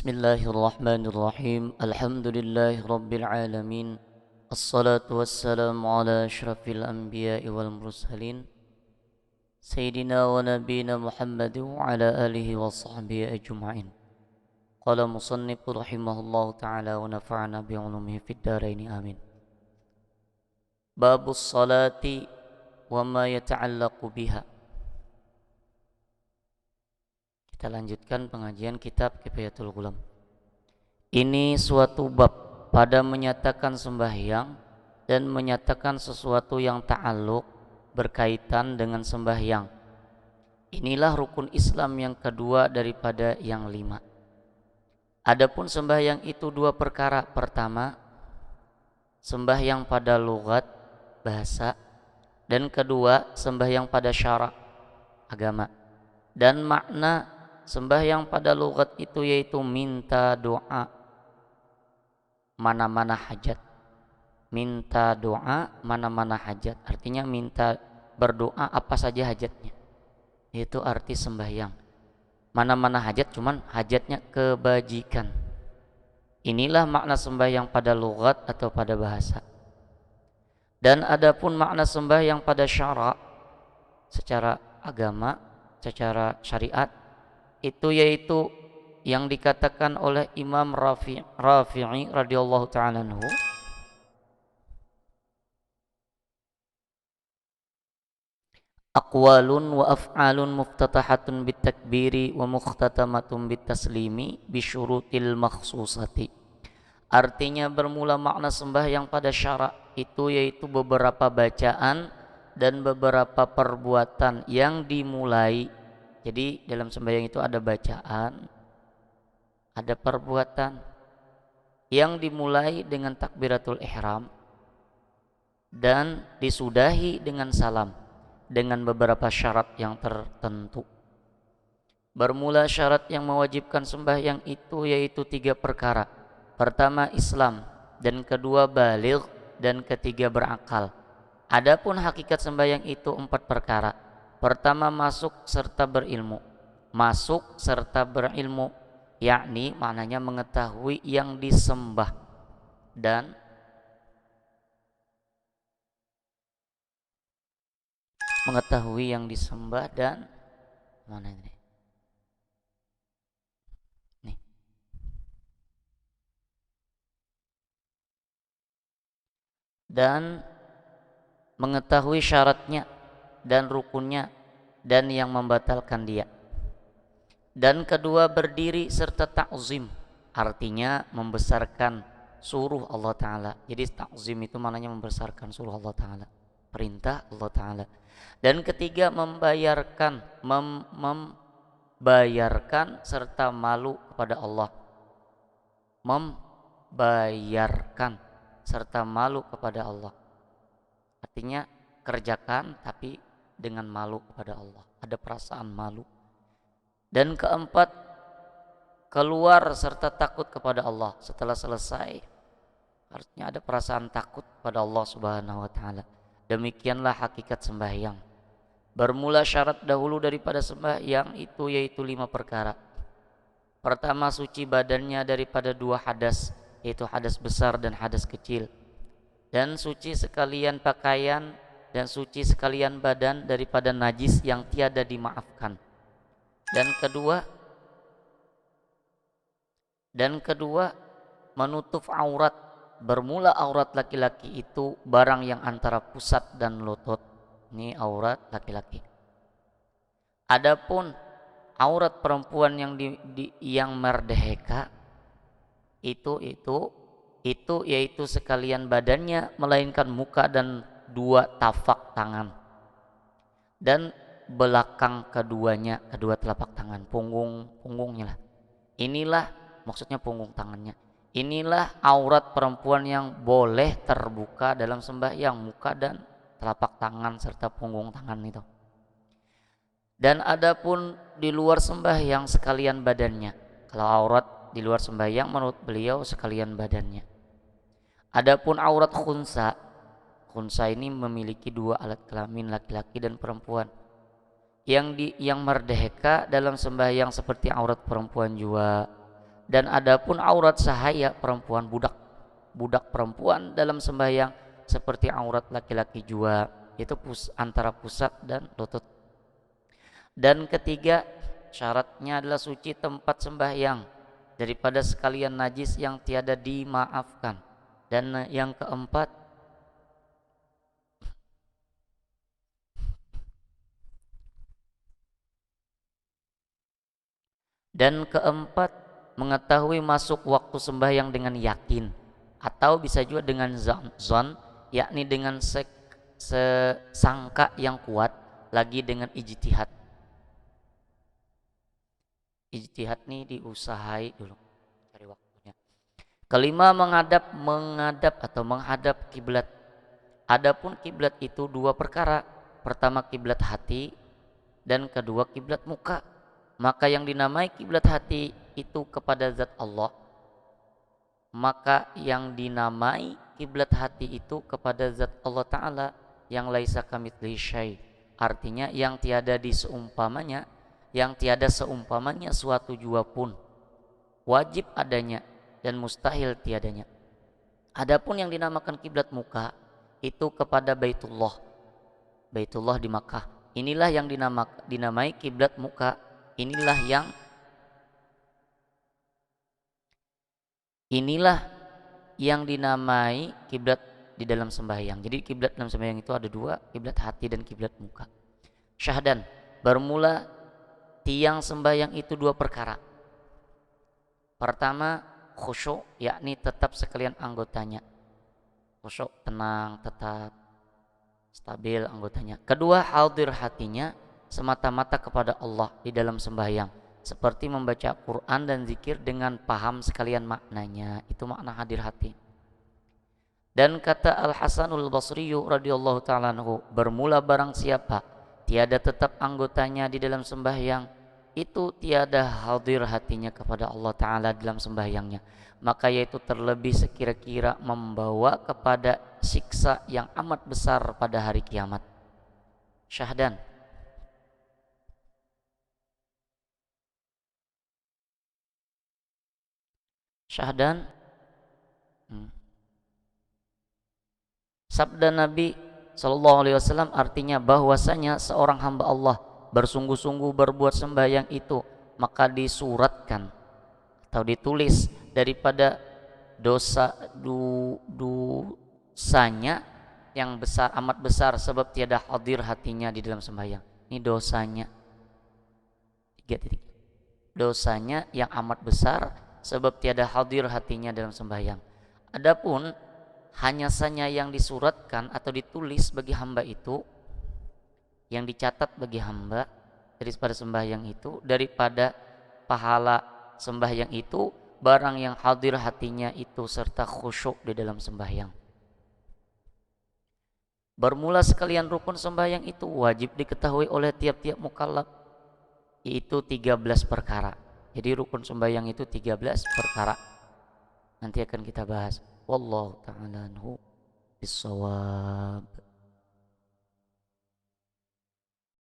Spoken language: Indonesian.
Bismillahirrahmanirrahim. Alhamdulillahi rabbil alamin. Assalatu wassalamu ala asyrafil anbiya'i wal mursalin Sayyidina wa nabiyina Muhammad wa ala alihi wa sahbihi ajma'in. Qala musannifu rahimahullahu ta'ala wa nafa'ana bi'ulumihi fid dharaini amin. Babus salati wa ma yata'allaqu biha. Kita lanjutkan pengajian kitab Kifayatul Ghulam. Ini suatu bab pada menyatakan sembahyang dan menyatakan sesuatu yang ta'alluq berkaitan dengan sembahyang. Inilah rukun Islam yang kedua daripada yang 5. Adapun sembahyang itu 2 perkara. Pertama, sembahyang pada lughat bahasa, dan kedua, sembahyang pada syarak agama. Dan makna sembahyang pada lughat itu yaitu minta doa mana-mana hajat. Minta doa mana-mana hajat, artinya minta berdoa apa saja hajatnya. Itu arti sembahyang. Mana-mana hajat, cuman hajatnya kebajikan. Inilah makna sembahyang pada lughat atau pada bahasa. Dan adapun makna sembahyang pada syarak secara agama, secara syariat, itu yaitu yang dikatakan oleh Imam Rafi'i radhiyallahu ta'ala anhu, aqwalun wa af'alun muftatahatun bitakbiri wa mukhtatamatun bitaslimi bisyurutil makhsusati. Artinya bermula makna sembahyang pada syarak itu yaitu beberapa bacaan dan beberapa perbuatan yang dimulai. Jadi dalam sembahyang itu ada bacaan, ada perbuatan yang dimulai dengan takbiratul ihram dan disudahi dengan salam dengan beberapa syarat yang tertentu. Bermula syarat yang mewajibkan sembahyang itu yaitu 3 perkara. Pertama Islam, dan kedua baligh, dan ketiga berakal. Adapun hakikat sembahyang itu 4 perkara. Pertama, masuk serta berilmu. Masuk serta berilmu, yakni maknanya mengetahui yang disembah dan mana ini? Nih. Dan mengetahui syaratnya dan rukunnya dan yang membatalkan dia. Dan kedua, berdiri serta ta'zim, artinya membesarkan suruh Allah Ta'ala. Jadi ta'zim itu maknanya membesarkan suruh Allah Ta'ala, perintah Allah Ta'ala. Dan ketiga, membayarkan serta malu kepada Allah. Membayarkan serta malu kepada Allah, artinya kerjakan tapi dengan malu kepada Allah, ada perasaan malu. Dan keempat, keluar serta takut kepada Allah setelah selesai, artinya ada perasaan takut kepada Allah Subhanahu wa ta'ala. Demikianlah hakikat sembahyang. Bermula syarat dahulu daripada sembahyang itu yaitu 5 perkara. Pertama, suci badannya daripada 2 hadas, yaitu hadas besar dan hadas kecil. Dan suci sekalian pakaian dan suci sekalian badan daripada najis yang tiada dimaafkan. Dan kedua, menutup aurat. Bermula aurat laki-laki itu barang yang antara pusat dan lutut. Ini aurat laki-laki. Adapun aurat perempuan yang merdeka itu yaitu sekalian badannya melainkan muka dan 2 tapak tangan dan belakang keduanya, kedua telapak tangan, punggungnya lah. Inilah maksudnya punggung tangannya. Inilah aurat perempuan yang boleh terbuka dalam sembahyang, muka dan telapak tangan serta punggung tangan itu. Dan adapun di luar sembahyang sekalian badannya. Kalau aurat di luar sembahyang menurut beliau sekalian badannya. Adapun aurat khunsa ini memiliki 2 alat kelamin, laki-laki dan perempuan. Yang merdeka dalam sembahyang seperti aurat perempuan juga Dan adapun aurat sahaya perempuan, budak perempuan dalam sembahyang seperti aurat laki-laki jua, itu antara pusat dan lutut. Dan ketiga, syaratnya adalah suci tempat sembahyang daripada sekalian najis yang tiada dimaafkan. Dan yang keempat, mengetahui masuk waktu sembahyang dengan yakin, atau bisa juga dengan zon, yakni dengan sangka yang kuat, lagi dengan ijtihad. Ijtihad nih diusahai dulu cari waktunya. Kelima, menghadap atau menghadap kiblat. Adapun kiblat itu dua perkara. Pertama kiblat hati dan kedua kiblat muka. Maka yang dinamai kiblat hati itu kepada zat Allah. Maka yang dinamai kiblat hati itu kepada zat Allah Ta'ala yang laisa kamitslihi syai'. Artinya yang tiada diseumpamanya, yang tiada seumpamanya suatu jua pun, wajib adanya dan mustahil tiadanya. Adapun yang dinamakan kiblat muka itu kepada Baitullah di Makkah. Inilah yang dinamai kiblat muka. Inilah yang dinamai kiblat di dalam sembahyang. Jadi kiblat dalam sembahyang itu ada dua, kiblat hati dan kiblat muka. Syahdan, bermula tiang sembahyang itu dua perkara. Pertama, khusyuk, yakni tetap sekalian anggotanya. Khusyuk, tenang, tetap stabil anggotanya. Kedua, hadir hatinya semata-mata kepada Allah di dalam sembahyang, seperti membaca Quran dan zikir dengan paham sekalian maknanya. Itu makna hadir hati. Dan kata Al-Hasanul Basri radhiyallahu ta'ala anhu, bermula barang siapa tiada tetap anggotanya di dalam sembahyang, itu tiada hadir hatinya kepada Allah Ta'ala dalam sembahyangnya, maka yaitu terlebih sekira-kira membawa kepada siksa yang amat besar pada hari kiamat. Syahdan, sabda Nabi Shallallahu Alaihi Wasallam artinya bahwasanya seorang hamba Allah bersungguh-sungguh berbuat sembahyang itu, maka disuratkan atau ditulis daripada dosanya yang besar, amat besar, sebab tiada hadir hatinya di dalam sembahyang. Ini dosanya 3 titik. Dosanya yang amat besar sebab tiada hadir hatinya dalam sembahyang. Adapun hanya saja yang disuratkan atau ditulis bagi hamba itu, yang dicatat bagi hamba daripada sembahyang itu, daripada pahala sembahyang itu, barang yang hadir hatinya itu serta khusyuk di dalam sembahyang. Bermula sekalian rukun sembahyang itu wajib diketahui oleh tiap-tiap mukallaf, yaitu 13 perkara. Jadi rukun sembahyang itu 13 perkara. Nanti akan kita bahas. Wallahu ta'ala anhu bis-shawab.